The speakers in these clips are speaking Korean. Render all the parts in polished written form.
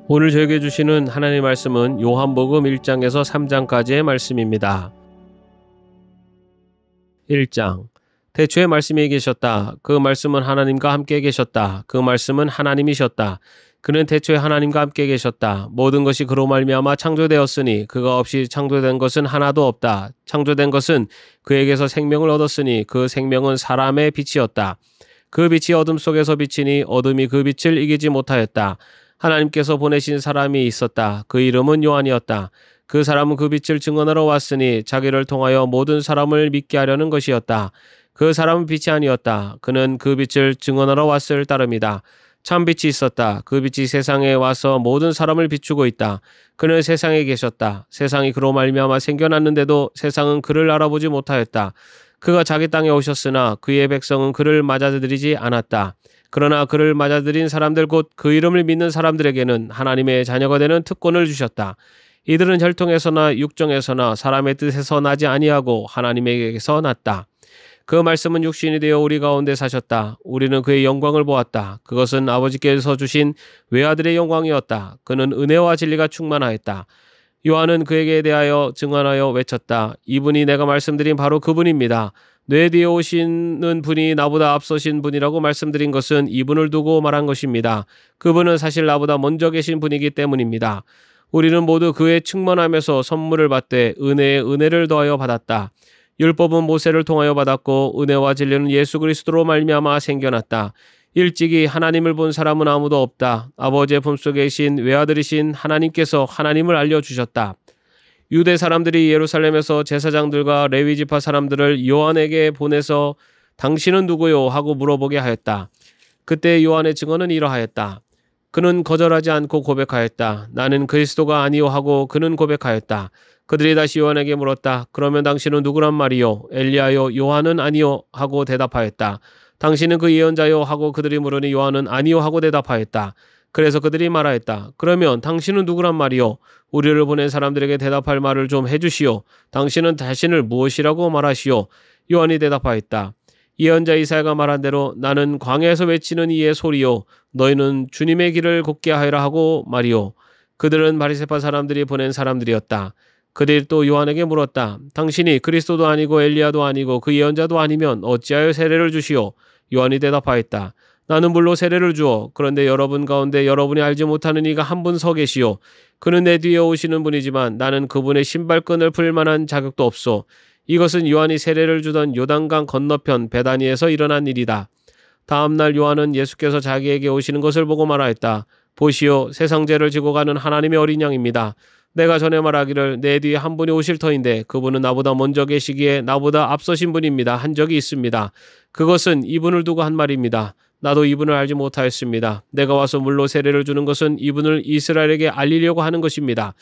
오늘 저에게 주시는 하나님의 말씀은 요한복음 1장에서 3장까지의 말씀입니다. 1장. 태초에 말씀이 계셨다. 그 말씀은 하나님과 함께 계셨다. 그 말씀은 하나님이셨다. 그는 태초에 하나님과 함께 계셨다. 모든 것이 그로 말미암아 창조되었으니 그가 없이 창조된 것은 하나도 없다. 창조된 것은 그에게서 생명을 얻었으니 그 생명은 사람의 빛이었다. 그 빛이 어둠 속에서 비치니 어둠이 그 빛을 이기지 못하였다. 하나님께서 보내신 사람이 있었다. 그 이름은 요한이었다. 그 사람은 그 빛을 증언하러 왔으니 자기를 통하여 모든 사람을 믿게 하려는 것이었다. 그 사람은 빛이 아니었다. 그는 그 빛을 증언하러 왔을 따름이다. 참 빛이 있었다. 그 빛이 세상에 와서 모든 사람을 비추고 있다. 그는 세상에 계셨다. 세상이 그로 말미암아 생겨났는데도 세상은 그를 알아보지 못하였다. 그가 자기 땅에 오셨으나 그의 백성은 그를 맞아들이지 않았다. 그러나 그를 맞아들인 사람들 곧 그 이름을 믿는 사람들에게는 하나님의 자녀가 되는 특권을 주셨다. 이들은 혈통에서나 육정에서나 사람의 뜻에서 나지 아니하고 하나님에게서 났다. 그 말씀은 육신이 되어 우리 가운데 사셨다. 우리는 그의 영광을 보았다. 그것은 아버지께서 주신 외아들의 영광이었다. 그는 은혜와 진리가 충만하였다. 요한은 그에게 대하여 증언하여 외쳤다. 이분이 내가 말씀드린 바로 그분입니다. 내 뒤에 오시는 분이 나보다 앞서신 분이라고 말씀드린 것은 이분을 두고 말한 것입니다. 그분은 사실 나보다 먼저 계신 분이기 때문입니다. 우리는 모두 그의 충만함에서 선물을 받되 은혜에 은혜를 더하여 받았다. 율법은 모세를 통하여 받았고 은혜와 진리는 예수 그리스도로 말미암아 생겨났다. 일찍이 하나님을 본 사람은 아무도 없다. 아버지의 품속에 계신 외아들이신 하나님께서 하나님을 알려주셨다. 유대 사람들이 예루살렘에서 제사장들과 레위 지파 사람들을 요한에게 보내서 당신은 누구요? 하고 물어보게 하였다. 그때 요한의 증언은 이러하였다. 그는 거절하지 않고 고백하였다. 나는 그리스도가 아니요 하고 그는 고백하였다. 그들이 다시 요한에게 물었다. 그러면 당신은 누구란 말이요? 엘리야요? 요한은 아니요 하고 대답하였다. 당신은 그 예언자요? 하고 그들이 물으니 요한은 아니요 하고 대답하였다. 그래서 그들이 말하였다. 그러면 당신은 누구란 말이요? 우리를 보낸 사람들에게 대답할 말을 좀 해주시오. 당신은 자신을 무엇이라고 말하시오? 요한이 대답하였다. 예언자 이사야가 말한 대로 나는 광야에서 외치는 이의 소리요. 너희는 주님의 길을 곱게 하여라 하고 말이오. 그들은 바리새파 사람들이 보낸 사람들이었다. 그들이 또 요한에게 물었다. 당신이 그리스도도 아니고 엘리야도 아니고 그 예언자도 아니면 어찌하여 세례를 주시오? 요한이 대답하였다. 나는 물로 세례를 주어 그런데 여러분 가운데 여러분이 알지 못하는 이가 한 분 서 계시오. 그는 내 뒤에 오시는 분이지만 나는 그분의 신발끈을 풀 만한 자격도 없소. 이것은 요한이 세례를 주던 요단강 건너편 베다니에서 일어난 일이다. 다음날 요한은 예수께서 자기에게 오시는 것을 보고 말하였다. 보시오, 세상 죄를 지고 가는 하나님의 어린 양입니다. 내가 전에 말하기를 내 뒤에 한 분이 오실 터인데 그분은 나보다 먼저 계시기에 나보다 앞서신 분입니다 한 적이 있습니다. 그것은 이분을 두고 한 말입니다. 나도 이분을 알지 못하였습니다. 내가 와서 물로 세례를 주는 것은 이분을 이스라엘에게 알리려고 하는 것입니다.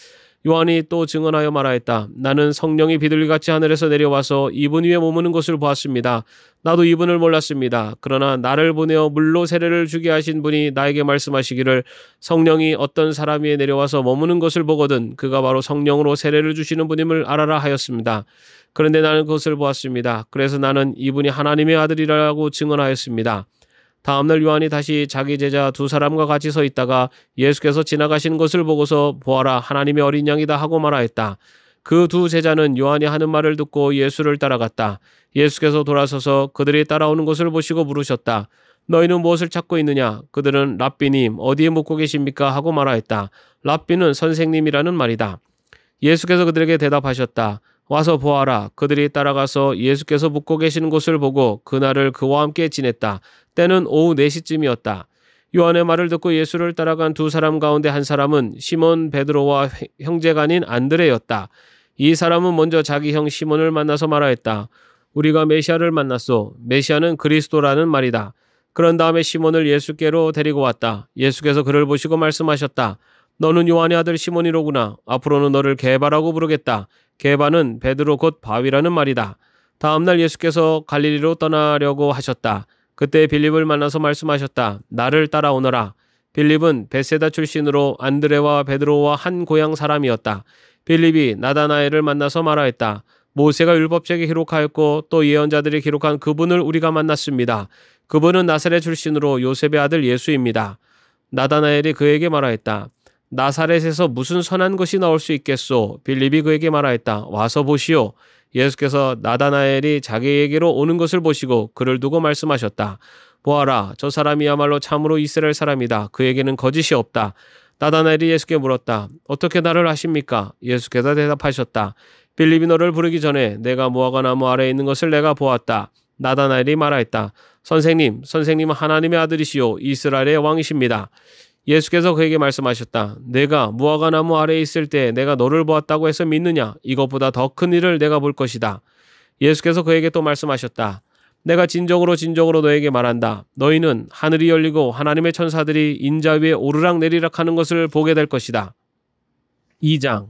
요한이 또 증언하여 말하였다. 나는 성령이 비둘기같이 하늘에서 내려와서 이분 위에 머무는 것을 보았습니다. 나도 이분을 몰랐습니다. 그러나 나를 보내어 물로 세례를 주게 하신 분이 나에게 말씀하시기를 성령이 어떤 사람 위에 내려와서 머무는 것을 보거든 그가 바로 성령으로 세례를 주시는 분임을 알아라 하였습니다. 그런데 나는 그것을 보았습니다. 그래서 나는 이분이 하나님의 아들이라고 증언하였습니다. 다음날 요한이 다시 자기 제자 두 사람과 같이 서 있다가 예수께서 지나가시는 것을 보고서 보아라 하나님의 어린 양이다 하고 말하였다. 그 두 제자는 요한이 하는 말을 듣고 예수를 따라갔다. 예수께서 돌아서서 그들이 따라오는 것을 보시고 물으셨다. 너희는 무엇을 찾고 있느냐? 그들은 랍비님 어디에 묵고 계십니까? 하고 말하였다. 랍비는 선생님이라는 말이다. 예수께서 그들에게 대답하셨다. 와서 보아라. 그들이 따라가서 예수께서 묵고 계시는 곳을 보고 그날을 그와 함께 지냈다. 때는 오후 4시쯤이었다. 요한의 말을 듣고 예수를 따라간 두 사람 가운데 한 사람은 시몬 베드로와 형제가 아닌 안드레였다. 이 사람은 먼저 자기 형 시몬을 만나서 말하였다. 우리가 메시아를 만났소. 메시아는 그리스도라는 말이다. 그런 다음에 시몬을 예수께로 데리고 왔다. 예수께서 그를 보시고 말씀하셨다. 너는 요한의 아들 시몬이로구나. 앞으로는 너를 게바라고 부르겠다. 게바는 베드로 곧 바위라는 말이다. 다음날 예수께서 갈릴리로 떠나려고 하셨다. 그때 빌립을 만나서 말씀하셨다. 나를 따라오너라. 빌립은 베세다 출신으로 안드레와 베드로와 한 고향 사람이었다. 빌립이 나다나엘을 만나서 말하였다. 모세가 율법책에 기록하였고 또 예언자들이 기록한 그분을 우리가 만났습니다. 그분은 나사렛 출신으로 요셉의 아들 예수입니다. 나다나엘이 그에게 말하였다. 나사렛에서 무슨 선한 것이 나올 수 있겠소? 빌립이 그에게 말하였다. 와서 보시오. 예수께서 나다나엘이 자기에게로 오는 것을 보시고 그를 두고 말씀하셨다. 보아라, 저 사람이야말로 참으로 이스라엘 사람이다. 그에게는 거짓이 없다. 나다나엘이 예수께 물었다. 어떻게 나를 아십니까? 예수께서 대답하셨다. 빌립이 너를 부르기 전에 내가 무화과 나무 아래에 있는 것을 내가 보았다. 나다나엘이 말하였다. 선생님은 하나님의 아들이시오. 이스라엘의 왕이십니다. 예수께서 그에게 말씀하셨다. 내가 무화과 나무 아래에 있을 때 내가 너를 보았다고 해서 믿느냐? 이것보다 더 큰 일을 내가 볼 것이다. 예수께서 그에게 또 말씀하셨다. 내가 진정으로 너에게 말한다. 너희는 하늘이 열리고 하나님의 천사들이 인자 위에 오르락 내리락 하는 것을 보게 될 것이다. 2장.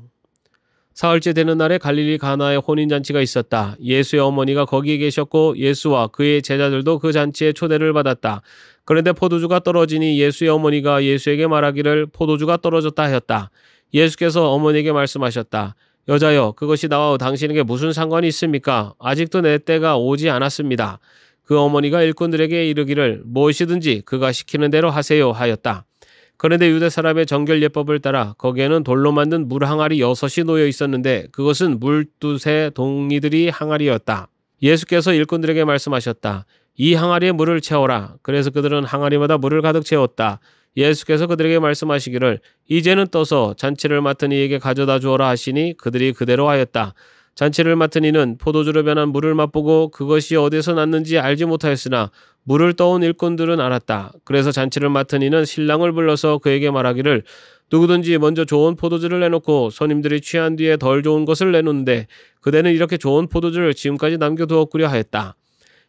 사흘째 되는 날에 갈릴리 가나에 혼인잔치가 있었다. 예수의 어머니가 거기에 계셨고 예수와 그의 제자들도 그 잔치에 초대를 받았다. 그런데 포도주가 떨어지니 예수의 어머니가 예수에게 말하기를 포도주가 떨어졌다 하였다. 예수께서 어머니에게 말씀하셨다. 여자여, 그것이 나와 당신에게 무슨 상관이 있습니까? 아직도 내 때가 오지 않았습니다. 그 어머니가 일꾼들에게 이르기를 무엇이든지 그가 시키는 대로 하세요 하였다. 그런데 유대 사람의 정결 예법을 따라 거기에는 돌로 만든 물 항아리 6이 놓여 있었는데 그것은 물두세 동이들이 항아리였다. 예수께서 일꾼들에게 말씀하셨다. 이 항아리에 물을 채워라. 그래서 그들은 항아리마다 물을 가득 채웠다. 예수께서 그들에게 말씀하시기를 이제는 떠서 잔치를 맡은 이에게 가져다 주어라 하시니 그들이 그대로 하였다. 잔치를 맡은 이는 포도주로 변한 물을 맛보고 그것이 어디서 났는지 알지 못하였으나 물을 떠온 일꾼들은 알았다. 그래서 잔치를 맡은 이는 신랑을 불러서 그에게 말하기를 누구든지 먼저 좋은 포도주를 내놓고 손님들이 취한 뒤에 덜 좋은 것을 내놓는데 그대는 이렇게 좋은 포도주를 지금까지 남겨두었구려 하였다.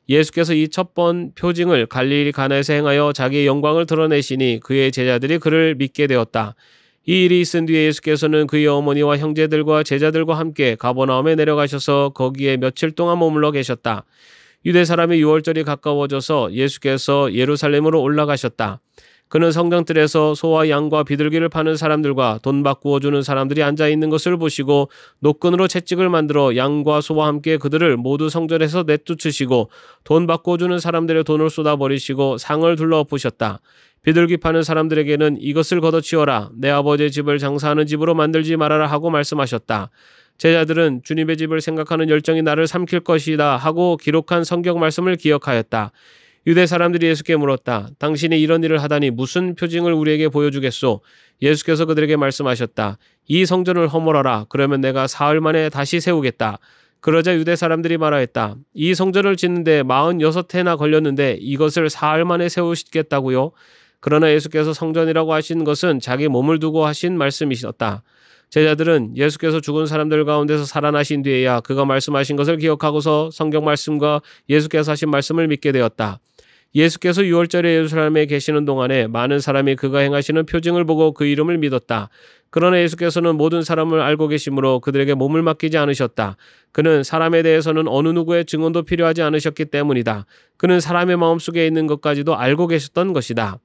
예수께서 이 첫 번 표징을 갈릴리 가나에서 행하여 자기의 영광을 드러내시니 그의 제자들이 그를 믿게 되었다. 이 일이 있은 뒤에 예수께서는 그의 어머니와 형제들과 제자들과 함께 가버나움에 내려가셔서 거기에 며칠 동안 머물러 계셨다. 유대 사람의 유월절이 가까워져서 예수께서 예루살렘으로 올라가셨다. 그는 성경뜰에서 소와 양과 비둘기를 파는 사람들과 돈 바꾸어 주는 사람들이 앉아 있는 것을 보시고 노끈으로 채찍을 만들어 양과 소와 함께 그들을 모두 성전에서 내쫓으시고 돈 바꾸어 주는 사람들의 돈을 쏟아버리시고 상을 둘러엎으셨다. 비둘기 파는 사람들에게는 이것을 걷어치워라. 내 아버지의 집을 장사하는 집으로 만들지 말아라 하고 말씀하셨다. 제자들은 주님의 집을 생각하는 열정이 나를 삼킬 것이다 하고 기록한 성경 말씀을 기억하였다. 유대 사람들이 예수께 물었다. 당신이 이런 일을 하다니 무슨 표징을 우리에게 보여주겠소? 예수께서 그들에게 말씀하셨다. 이 성전을 허물어라. 그러면 내가 사흘 만에 다시 세우겠다. 그러자 유대 사람들이 말하였다. 이 성전을 짓는데 46해나 걸렸는데 이것을 사흘 만에 세우시겠다고요? 그러나 예수께서 성전이라고 하신 것은 자기 몸을 두고 하신 말씀이셨다. 제자들은 예수께서 죽은 사람들 가운데서 살아나신 뒤에야 그가 말씀하신 것을 기억하고서 성경 말씀과 예수께서 하신 말씀을 믿게 되었다. 예수께서 유월절에 예루살렘에 계시는 동안에 많은 사람이 그가 행하시는 표징을 보고 그 이름을 믿었다. 그러나 예수께서는 모든 사람을 알고 계시므로 그들에게 몸을 맡기지 않으셨다. 그는 사람에 대해서는 어느 누구의 증언도 필요하지 않으셨기 때문이다. 그는 사람의 마음속에 있는 것까지도 알고 계셨던 것이다.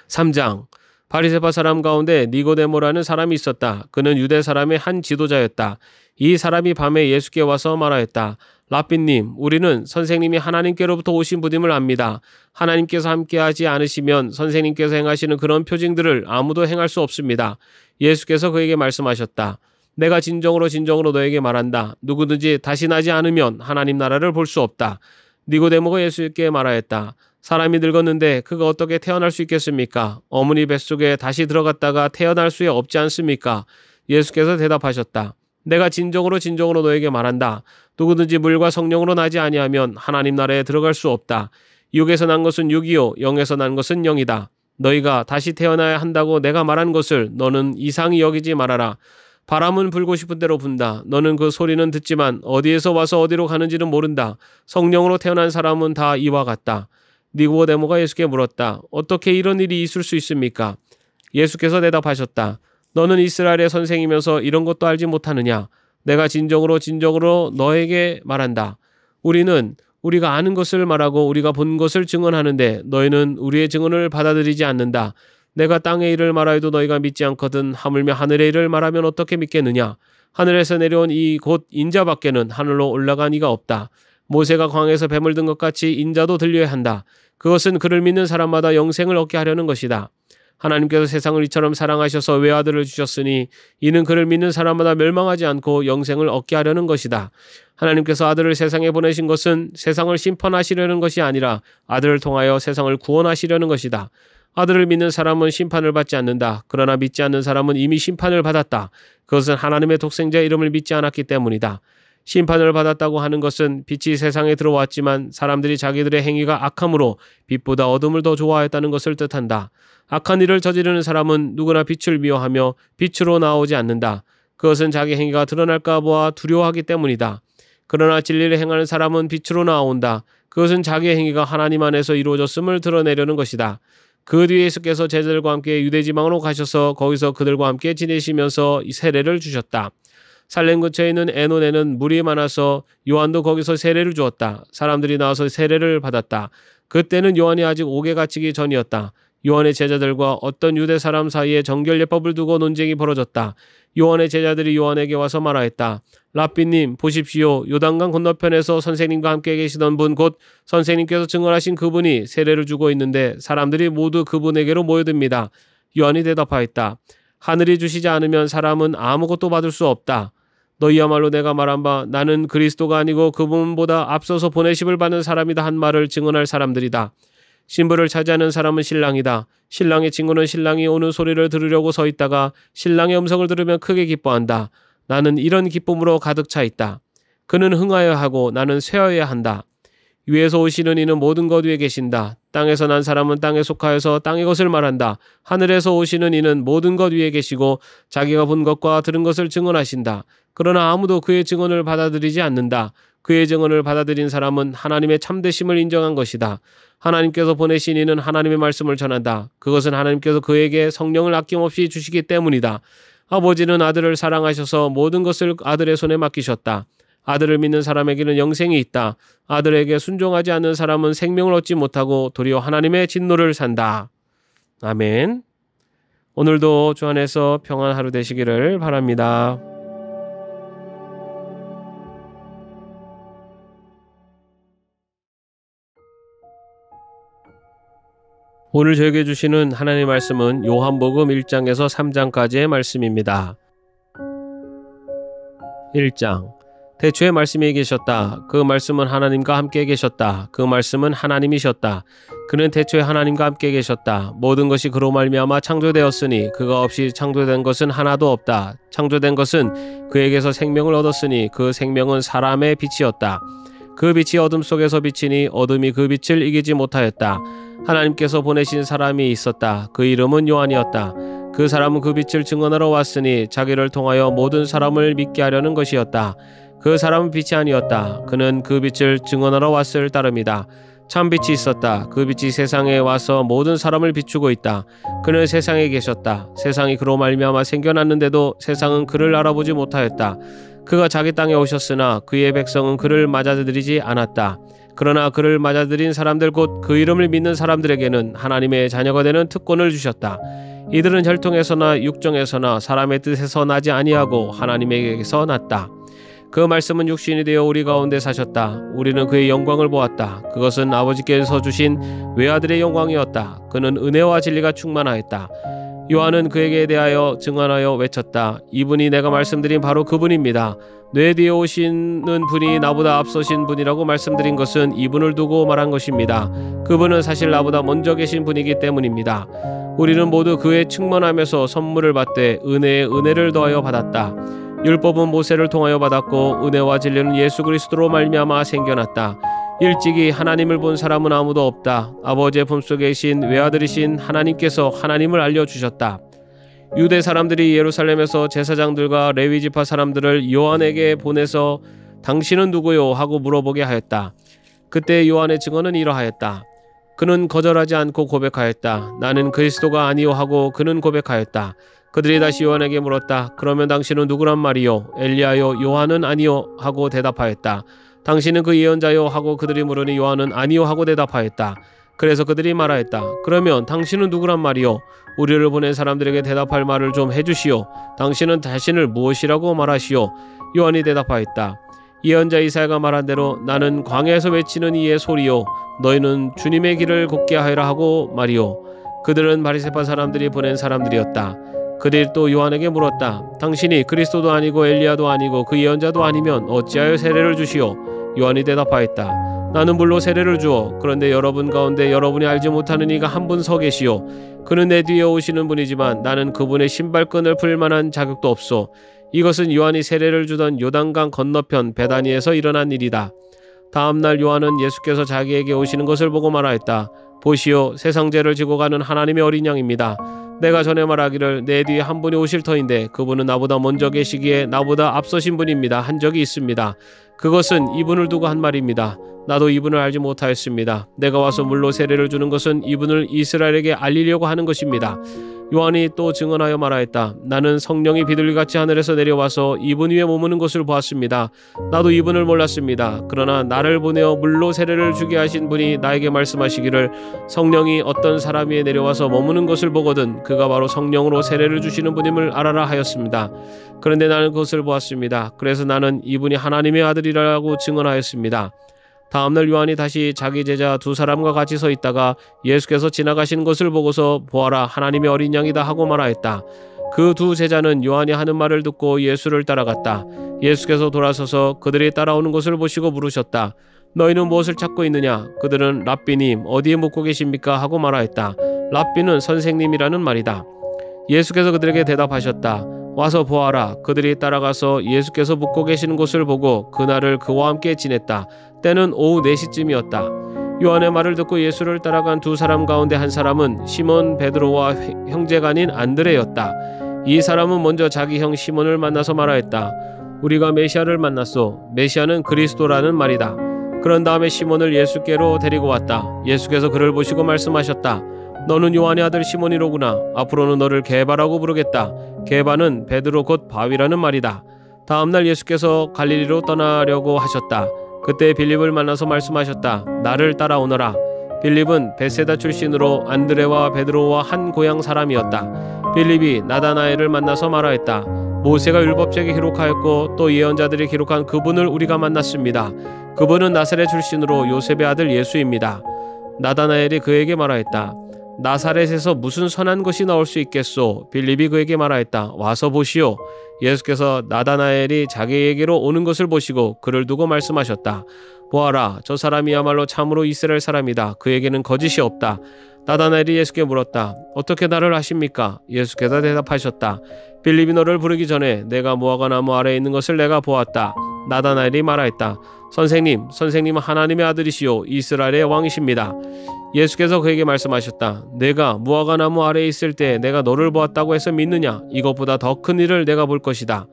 3장. 바리새파 사람 가운데 니고데모라는 사람이 있었다. 그는 유대 사람의 한 지도자였다. 이 사람이 밤에 예수께 와서 말하였다. 라삐님, 우리는 선생님이 하나님께로부터 오신 분임을 압니다. 하나님께서 함께하지 않으시면 선생님께서 행하시는 그런 표징들을 아무도 행할 수 없습니다. 예수께서 그에게 말씀하셨다. 내가 진정으로 너에게 말한다. 누구든지 다시 나지 않으면 하나님 나라를 볼 수 없다. 니고데모가 예수께 말하였다. 사람이 늙었는데 그가 어떻게 태어날 수 있겠습니까? 어머니 뱃속에 다시 들어갔다가 태어날 수 없지 않습니까? 예수께서 대답하셨다. 내가 진정으로 너에게 말한다. 누구든지 물과 성령으로 나지 아니하면 하나님 나라에 들어갈 수 없다. 육에서 난 것은 육이요 영에서 난 것은 영이다. 너희가 다시 태어나야 한다고 내가 말한 것을 너는 이상히 여기지 말아라. 바람은 불고 싶은 대로 분다. 너는 그 소리는 듣지만 어디에서 와서 어디로 가는지는 모른다. 성령으로 태어난 사람은 다 이와 같다. 니고데모가 예수께 물었다. 어떻게 이런 일이 있을 수 있습니까? 예수께서 대답하셨다. 너는 이스라엘의 선생이면서 이런 것도 알지 못하느냐? 내가 진정으로 너에게 말한다. 우리가 아는 것을 말하고 우리가 본 것을 증언하는데 너희는 우리의 증언을 받아들이지 않는다. 내가 땅의 일을 말하여도 너희가 믿지 않거든 하물며 하늘의 일을 말하면 어떻게 믿겠느냐? 하늘에서 내려온 이 곧 인자밖에는 하늘로 올라간 이가 없다. 모세가 광야에서 뱀을 든 것 같이 인자도 들려야 한다. 그것은 그를 믿는 사람마다 영생을 얻게 하려는 것이다. 하나님께서 세상을 이처럼 사랑하셔서 외아들을 주셨으니 이는 그를 믿는 사람마다 멸망하지 않고 영생을 얻게 하려는 것이다. 하나님께서 아들을 세상에 보내신 것은 세상을 심판하시려는 것이 아니라 아들을 통하여 세상을 구원하시려는 것이다. 아들을 믿는 사람은 심판을 받지 않는다. 그러나 믿지 않는 사람은 이미 심판을 받았다. 그것은 하나님의 독생자의 이름을 믿지 않았기 때문이다. 심판을 받았다고 하는 것은 빛이 세상에 들어왔지만 사람들이 자기들의 행위가 악함으로 빛보다 어둠을 더 좋아했다는 것을 뜻한다. 악한 일을 저지르는 사람은 누구나 빛을 미워하며 빛으로 나오지 않는다. 그것은 자기 행위가 드러날까 봐 두려워하기 때문이다. 그러나 진리를 행하는 사람은 빛으로 나온다. 그것은 자기의 행위가 하나님 안에서 이루어졌음을 드러내려는 것이다. 그 뒤에 예수께서 제자들과 함께 유대지방으로 가셔서 거기서 그들과 함께 지내시면서 세례를 주셨다. 살렘 근처에 있는 에논에는 물이 많아서 요한도 거기서 세례를 주었다. 사람들이 나와서 세례를 받았다. 그때는 요한이 아직 옥에 갇히기 전이었다. 요한의 제자들과 어떤 유대 사람 사이에 정결예법을 두고 논쟁이 벌어졌다. 요한의 제자들이 요한에게 와서 말하였다. 랍비님, 보십시오. 요단강 건너편에서 선생님과 함께 계시던 분, 곧 선생님께서 증언하신 그분이 세례를 주고 있는데 사람들이 모두 그분에게로 모여듭니다. 요한이 대답하였다. 하늘이 주시지 않으면 사람은 아무것도 받을 수 없다. 너희야말로 내가 말한 바 나는 그리스도가 아니고 그분보다 앞서서 보내심을 받는 사람이다 한 말을 증언할 사람들이다. 신부를 차지하는 사람은 신랑이다. 신랑의 친구는 신랑이 오는 소리를 들으려고 서 있다가 신랑의 음성을 들으면 크게 기뻐한다. 나는 이런 기쁨으로 가득 차 있다. 그는 흥하여야 하고 나는 쇠하여야 한다. 위에서 오시는 이는 모든 것 위에 계신다. 땅에서 난 사람은 땅에 속하여서 땅의 것을 말한다. 하늘에서 오시는 이는 모든 것 위에 계시고 자기가 본 것과 들은 것을 증언하신다. 그러나 아무도 그의 증언을 받아들이지 않는다. 그의 증언을 받아들인 사람은 하나님의 참되심을 인정한 것이다. 하나님께서 보내신 이는 하나님의 말씀을 전한다. 그것은 하나님께서 그에게 성령을 아낌없이 주시기 때문이다. 아버지는 아들을 사랑하셔서 모든 것을 아들의 손에 맡기셨다. 아들을 믿는 사람에게는 영생이 있다. 아들에게 순종하지 않는 사람은 생명을 얻지 못하고 도리어 하나님의 진노를 산다. 아멘. 오늘도 주 안에서 평안한 하루 되시기를 바랍니다. 오늘 저에게 주시는 하나님의 말씀은 요한복음 1장에서 3장까지의 말씀입니다. 1장. 태초에 말씀이 계셨다. 그 말씀은 하나님과 함께 계셨다. 그 말씀은 하나님이셨다. 그는 태초에 하나님과 함께 계셨다. 모든 것이 그로 말미암아 창조되었으니 그가 없이 창조된 것은 하나도 없다. 창조된 것은 그에게서 생명을 얻었으니 그 생명은 사람의 빛이었다. 그 빛이 어둠 속에서 비치니 어둠이 그 빛을 이기지 못하였다. 하나님께서 보내신 사람이 있었다. 그 이름은 요한이었다. 그 사람은 그 빛을 증언하러 왔으니 자기를 통하여 모든 사람을 믿게 하려는 것이었다. 그 사람은 빛이 아니었다. 그는 그 빛을 증언하러 왔을 따름이다. 참 빛이 있었다. 그 빛이 세상에 와서 모든 사람을 비추고 있다. 그는 세상에 계셨다. 세상이 그로 말미암아 생겨났는데도 세상은 그를 알아보지 못하였다. 그가 자기 땅에 오셨으나 그의 백성은 그를 맞아들이지 않았다. 그러나 그를 맞아들인 사람들 곧 그 이름을 믿는 사람들에게는 하나님의 자녀가 되는 특권을 주셨다. 이들은 혈통에서나 육정에서나 사람의 뜻에서 나지 아니하고 하나님에게서 났다. 그 말씀은 육신이 되어 우리 가운데 사셨다. 우리는 그의 영광을 보았다. 그것은 아버지께서 주신 외아들의 영광이었다. 그는 은혜와 진리가 충만하였다. 요한은 그에게 대하여 증언하여 외쳤다. 이분이 내가 말씀드린 바로 그분입니다. 내 뒤에 오시는 분이 나보다 앞서신 분이라고 말씀드린 것은 이분을 두고 말한 것입니다. 그분은 사실 나보다 먼저 계신 분이기 때문입니다. 우리는 모두 그의 충만함에서 선물을 받되 은혜에 은혜를 더하여 받았다. 율법은 모세를 통하여 받았고 은혜와 진리는 예수 그리스도로 말미암아 생겨났다. 일찍이 하나님을 본 사람은 아무도 없다. 아버지의 품속에 계신 외아들이신 하나님께서 하나님을 알려주셨다. 유대 사람들이 예루살렘에서 제사장들과 레위 지파 사람들을 요한에게 보내서 당신은 누구요? 하고 물어보게 하였다. 그때 요한의 증언은 이러하였다. 그는 거절하지 않고 고백하였다. 나는 그리스도가 아니요 하고 그는 고백하였다. 그들이 다시 요한에게 물었다. 그러면 당신은 누구란 말이요? 엘리야요? 요한은 아니요 하고 대답하였다. 당신은 그 예언자요 하고 그들이 물으니 요한은 아니요 하고 대답하였다. 그래서 그들이 말하였다. 그러면 당신은 누구란 말이요? 우리를 보낸 사람들에게 대답할 말을 좀 해주시오. 당신은 자신을 무엇이라고 말하시오? 요한이 대답하였다. 예언자 이사야가 말한 대로 나는 광야에서 외치는 이의 소리요. 너희는 주님의 길을 곱게 하여라 하고 말이요. 그들은 바리새파 사람들이 보낸 사람들이었다. 그들이 또 요한에게 물었다. 당신이 그리스도도 아니고 엘리야도 아니고 그 예언자도 아니면 어찌하여 세례를 주시오? 요한이 대답하였다. 나는 물로 세례를 주어 그런데 여러분 가운데 여러분이 알지 못하는 이가 한 분 서 계시오. 그는 내 뒤에 오시는 분이지만 나는 그분의 신발끈을 풀 만한 자격도 없소. 이것은 요한이 세례를 주던 요단강 건너편 베다니에서 일어난 일이다. 다음날 요한은 예수께서 자기에게 오시는 것을 보고 말하였다. 보시오, 세상 죄를 지고 가는 하나님의 어린 양입니다. 내가 전에 말하기를 내 뒤에 한 분이 오실 터인데 그분은 나보다 먼저 계시기에 나보다 앞서신 분입니다 한 적이 있습니다. 그것은 이분을 두고 한 말입니다. 나도 이분을 알지 못하였습니다. 내가 와서 물로 세례를 주는 것은 이분을 이스라엘에게 알리려고 하는 것입니다. 요한이 또 증언하여 말하였다. 나는 성령이 비둘기같이 하늘에서 내려와서 이분 위에 머무는 것을 보았습니다. 나도 이분을 몰랐습니다. 그러나 나를 보내어 물로 세례를 주게 하신 분이 나에게 말씀하시기를 성령이 어떤 사람 위에 내려와서 머무는 것을 보거든 그가 바로 성령으로 세례를 주시는 분임을 알아라 하였습니다. 그런데 나는 그것을 보았습니다. 그래서 나는 이분이 하나님의 아들이라고 증언하였습니다. 다음날 요한이 다시 자기 제자 두 사람과 같이 서 있다가 예수께서 지나가시는 것을 보고서 보아라 하나님의 어린 양이다 하고 말하였다. 그 두 제자는 요한이 하는 말을 듣고 예수를 따라갔다. 예수께서 돌아서서 그들이 따라오는 것을 보시고 물으셨다. 너희는 무엇을 찾고 있느냐? 그들은 랍비님 어디에 묵고 계십니까? 하고 말하였다. 랍비는 선생님이라는 말이다. 예수께서 그들에게 대답하셨다. 와서 보아라. 그들이 따라가서 예수께서 묵고 계시는 곳을 보고 그날을 그와 함께 지냈다. 때는 오후 4시쯤이었다. 요한의 말을 듣고 예수를 따라간 두 사람 가운데 한 사람은 시몬 베드로와 형제간인 안드레였다. 이 사람은 먼저 자기 형 시몬을 만나서 말하였다. 우리가 메시아를 만났소. 메시아는 그리스도라는 말이다. 그런 다음에 시몬을 예수께로 데리고 왔다. 예수께서 그를 보시고 말씀하셨다. 너는 요한의 아들 시몬이로구나. 앞으로는 너를 게바라고 부르겠다. 게바는 베드로 곧 바위라는 말이다. 다음날 예수께서 갈릴리로 떠나려고 하셨다. 그때 빌립을 만나서 말씀하셨다. 나를 따라오너라. 빌립은 베세다 출신으로 안드레와 베드로와 한 고향 사람이었다. 빌립이 나다나엘을 만나서 말하였다. 모세가 율법책에 기록하였고 또 예언자들이 기록한 그분을 우리가 만났습니다. 그분은 나사렛 출신으로 요셉의 아들 예수입니다. 나다나엘이 그에게 말하였다. 나사렛에서 무슨 선한 것이 나올 수 있겠소? 빌립이 그에게 말하였다. 와서 보시오. 예수께서 나다나엘이 자기에게로 오는 것을 보시고 그를 두고 말씀하셨다. 보아라, 저 사람이야말로 참으로 이스라엘 사람이다. 그에게는 거짓이 없다. 나다나엘이 예수께 물었다. 어떻게 나를 아십니까? 예수께서 대답하셨다. 빌립이 너를 부르기 전에 내가 무화과 나무 아래에 있는 것을 내가 보았다. 나다나엘이 말하였다. 선생님은 하나님의 아들이시오. 이스라엘의 왕이십니다. 예수께서 그에게 말씀하셨다. 내가 무화과 나무 아래에 있을 때 내가 너를 보았다고 해서 믿느냐? 이것보다 더 큰 일을 내가 볼 것이다.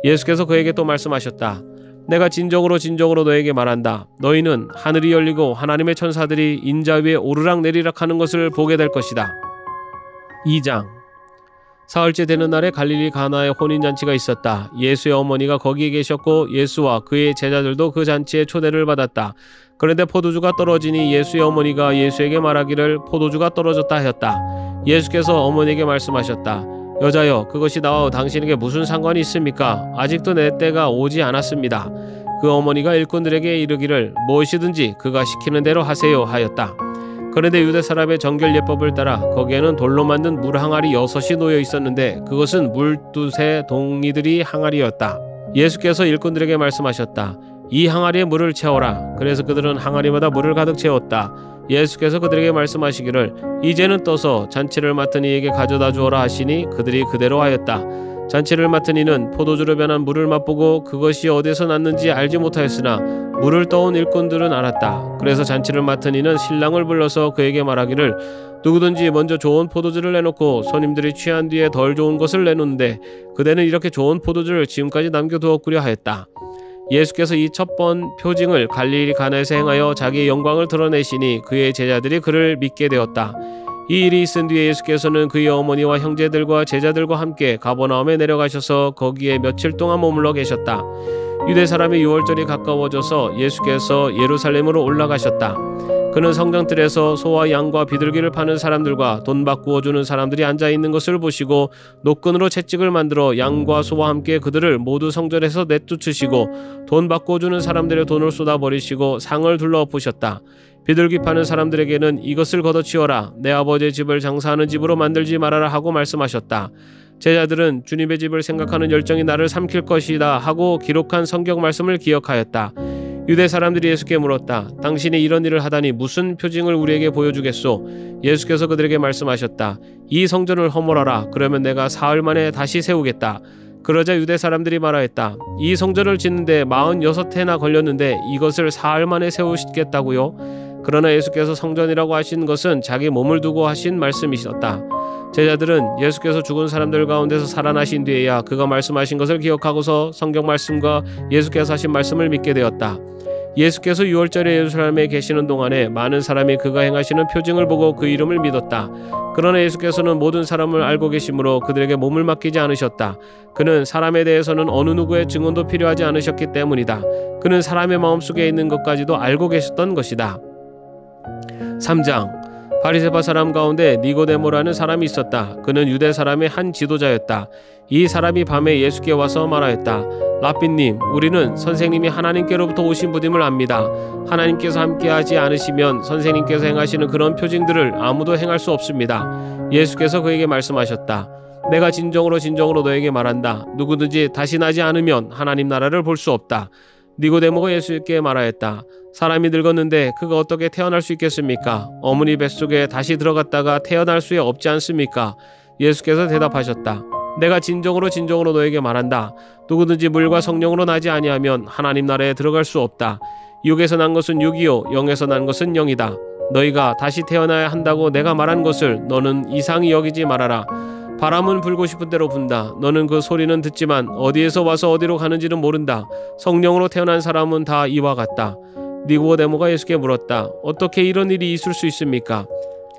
예수께서 그에게 또 말씀하셨다. 내가 진정으로 너에게 말한다. 너희는 하늘이 열리고 하나님의 천사들이 인자 위에 오르락 내리락 하는 것을 보게 될 것이다. 2장. 사흘째 되는 날에 갈릴리 가나에 혼인잔치가 있었다. 예수의 어머니가 거기에 계셨고 예수와 그의 제자들도 그 잔치에 초대를 받았다. 그런데 포도주가 떨어지니 예수의 어머니가 예수에게 말하기를 포도주가 떨어졌다 하였다. 예수께서 어머니에게 말씀하셨다. 여자여, 그것이 나와 당신에게 무슨 상관이 있습니까? 아직도 내 때가 오지 않았습니다. 그 어머니가 일꾼들에게 이르기를 무엇이든지 그가 시키는 대로 하세요 하였다. 그런데 유대 사람의 정결 예법을 따라 거기에는 돌로 만든 물 항아리 6이 놓여 있었는데 그것은 물 2세 동이들이 항아리였다. 예수께서 일꾼들에게 말씀하셨다. 이 항아리에 물을 채워라. 그래서 그들은 항아리마다 물을 가득 채웠다. 예수께서 그들에게 말씀하시기를 이제는 떠서 잔치를 맡은 이에게 가져다 주어라 하시니 그들이 그대로 하였다. 잔치를 맡은 이는 포도주로 변한 물을 맛보고 그것이 어디서 났는지 알지 못하였으나 물을 떠온 일꾼들은 알았다. 그래서 잔치를 맡은 이는 신랑을 불러서 그에게 말하기를 누구든지 먼저 좋은 포도주를 내놓고 손님들이 취한 뒤에 덜 좋은 것을 내놓는데 그대는 이렇게 좋은 포도주를 지금까지 남겨두었구려 하였다. 예수께서 이 첫 번 표징을 갈릴리 가나에서 행하여 자기의 영광을 드러내시니 그의 제자들이 그를 믿게 되었다. 이 일이 있은 뒤에 예수께서는 그의 어머니와 형제들과 제자들과 함께 가버나움에 내려가셔서 거기에 며칠 동안 머물러 계셨다. 유대 사람의 유월절이 가까워져서 예수께서 예루살렘으로 올라가셨다. 그는 성전뜰에서 소와 양과 비둘기를 파는 사람들과 돈 바꾸어 주는 사람들이 앉아 있는 것을 보시고 노끈으로 채찍을 만들어 양과 소와 함께 그들을 모두 성전에서 내쫓으시고 돈 바꾸어 주는 사람들의 돈을 쏟아버리시고 상을 둘러엎으셨다. 비둘기 파는 사람들에게는 이것을 걷어치워라. 내 아버지의 집을 장사하는 집으로 만들지 말아라 하고 말씀하셨다. 제자들은 주님의 집을 생각하는 열정이 나를 삼킬 것이다 하고 기록한 성경 말씀을 기억하였다. 유대 사람들이 예수께 물었다. 당신이 이런 일을 하다니 무슨 표징을 우리에게 보여주겠소? 예수께서 그들에게 말씀하셨다. 이 성전을 허물어라. 그러면 내가 사흘 만에 다시 세우겠다. 그러자 유대 사람들이 말하였다. 이 성전을 짓는데 46해나 걸렸는데 이것을 사흘 만에 세우시겠다고요? 그러나 예수께서 성전이라고 하신 것은 자기 몸을 두고 하신 말씀이셨다. 제자들은 예수께서 죽은 사람들 가운데서 살아나신 뒤에야 그가 말씀하신 것을 기억하고서 성경 말씀과 예수께서 하신 말씀을 믿게 되었다. 예수께서 유월절에 예루살렘에 계시는 동안에 많은 사람이 그가 행하시는 표징을 보고 그 이름을 믿었다. 그러나 예수께서는 모든 사람을 알고 계시므로 그들에게 몸을 맡기지 않으셨다. 그는 사람에 대해서는 어느 누구의 증언도 필요하지 않으셨기 때문이다. 그는 사람의 마음속에 있는 것까지도 알고 계셨던 것이다. 3장 바리새파 사람 가운데 니고데모라는 사람이 있었다. 그는 유대 사람의 한 지도자였다. 이 사람이 밤에 예수께 와서 말하였다. 라삐님, 우리는 선생님이 하나님께로부터 오신 분임을 압니다. 하나님께서 함께하지 않으시면 선생님께서 행하시는 그런 표징들을 아무도 행할 수 없습니다. 예수께서 그에게 말씀하셨다. 내가 진정으로 너에게 말한다. 누구든지 다시 나지 않으면 하나님 나라를 볼 수 없다. 니고데모가 예수께 말하였다. 사람이 늙었는데 그가 어떻게 태어날 수 있겠습니까? 어머니 뱃속에 다시 들어갔다가 태어날 수 없지 않습니까? 예수께서 대답하셨다. 내가 진정으로 너에게 말한다. 누구든지 물과 성령으로 나지 아니하면 하나님 나라에 들어갈 수 없다. 육에서 난 것은 육이요 영에서 난 것은 영이다. 너희가 다시 태어나야 한다고 내가 말한 것을 너는 이상히 여기지 말아라. 바람은 불고 싶은 대로 분다. 너는 그 소리는 듣지만 어디에서 와서 어디로 가는지는 모른다. 성령으로 태어난 사람은 다 이와 같다. 니고데모가 예수께 물었다. 어떻게 이런 일이 있을 수 있습니까?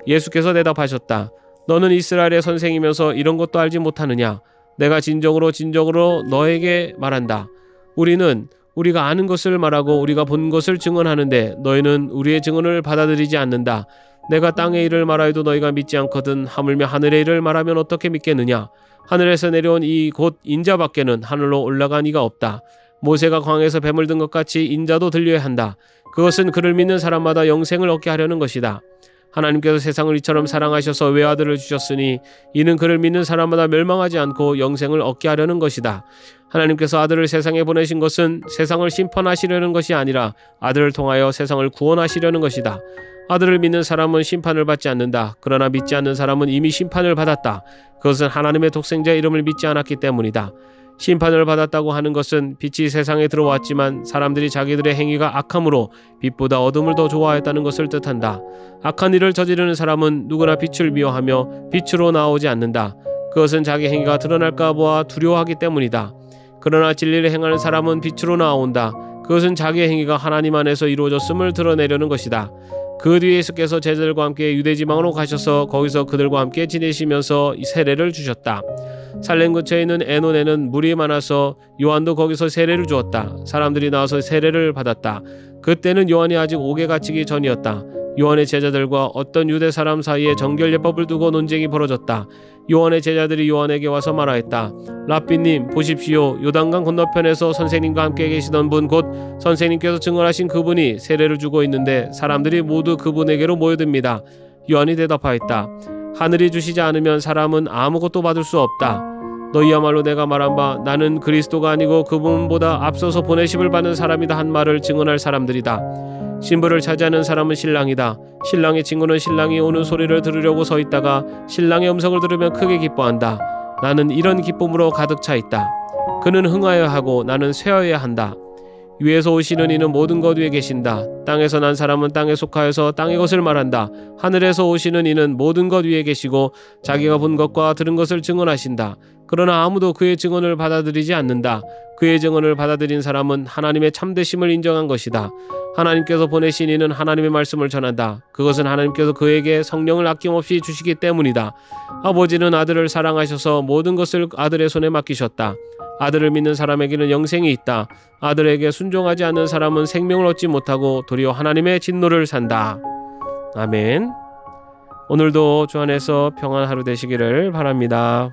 예수께서 대답하셨다. 너는 이스라엘의 선생이면서 이런 것도 알지 못하느냐? 내가 진정으로 너에게 말한다. 우리가 아는 것을 말하고 우리가 본 것을 증언하는데 너희는 우리의 증언을 받아들이지 않는다. 내가 땅의 일을 말하여도 너희가 믿지 않거든 하물며 하늘의 일을 말하면 어떻게 믿겠느냐? 하늘에서 내려온 이 곧 인자밖에는 하늘로 올라간 이가 없다. 모세가 광야에서 뱀을 든 것 같이 인자도 들려야 한다. 그것은 그를 믿는 사람마다 영생을 얻게 하려는 것이다. 하나님께서 세상을 이처럼 사랑하셔서 외아들을 주셨으니 이는 그를 믿는 사람마다 멸망하지 않고 영생을 얻게 하려는 것이다. 하나님께서 아들을 세상에 보내신 것은 세상을 심판하시려는 것이 아니라 아들을 통하여 세상을 구원하시려는 것이다. 아들을 믿는 사람은 심판을 받지 않는다. 그러나 믿지 않는 사람은 이미 심판을 받았다. 그것은 하나님의 독생자의 이름을 믿지 않았기 때문이다. 심판을 받았다고 하는 것은 빛이 세상에 들어왔지만 사람들이 자기들의 행위가 악함으로 빛보다 어둠을 더 좋아했다는 것을 뜻한다. 악한 일을 저지르는 사람은 누구나 빛을 미워하며 빛으로 나오지 않는다. 그것은 자기 행위가 드러날까 봐 두려워하기 때문이다. 그러나 진리를 행하는 사람은 빛으로 나온다. 그것은 자기의 행위가 하나님 안에서 이루어졌음을 드러내려는 것이다. 그 뒤에 예수께서 제자들과 함께 유대지방으로 가셔서 거기서 그들과 함께 지내시면서 세례를 주셨다. 살렘 근처에 있는 에논에는 물이 많아서 요한도 거기서 세례를 주었다. 사람들이 나와서 세례를 받았다. 그때는 요한이 아직 옥에 갇히기 전이었다. 요한의 제자들과 어떤 유대 사람 사이에 정결예법을 두고 논쟁이 벌어졌다. 요한의 제자들이 요한에게 와서 말하였다. 라삐님, 보십시오. 요단강 건너편에서 선생님과 함께 계시던 분 곧 선생님께서 증언하신 그분이 세례를 주고 있는데 사람들이 모두 그분에게로 모여듭니다. 요한이 대답하였다. 하늘이 주시지 않으면 사람은 아무것도 받을 수 없다. 너희야말로 내가 말한 바 나는 그리스도가 아니고 그분보다 앞서서 보내심을 받는 사람이다 한 말을 증언할 사람들이다. 신부를 차지하는 사람은 신랑이다. 신랑의 친구는 신랑이 오는 소리를 들으려고 서 있다가 신랑의 음성을 들으면 크게 기뻐한다. 나는 이런 기쁨으로 가득 차 있다. 그는 흥하여야 하고 나는 쇠하여야 한다. 위에서 오시는 이는 모든 것 위에 계신다. 땅에서 난 사람은 땅에 속하여서 땅의 것을 말한다. 하늘에서 오시는 이는 모든 것 위에 계시고 자기가 본 것과 들은 것을 증언하신다. 그러나 아무도 그의 증언을 받아들이지 않는다. 그의 증언을 받아들인 사람은 하나님의 참되심을 인정한 것이다. 하나님께서 보내신 이는 하나님의 말씀을 전한다. 그것은 하나님께서 그에게 성령을 아낌없이 주시기 때문이다. 아버지는 아들을 사랑하셔서 모든 것을 아들의 손에 맡기셨다. 아들을 믿는 사람에게는 영생이 있다. 아들에게 순종하지 않는 사람은 생명을 얻지 못하고 도리어 하나님의 진노를 산다. 아멘. 오늘도 주 안에서 평안한 하루 되시기를 바랍니다.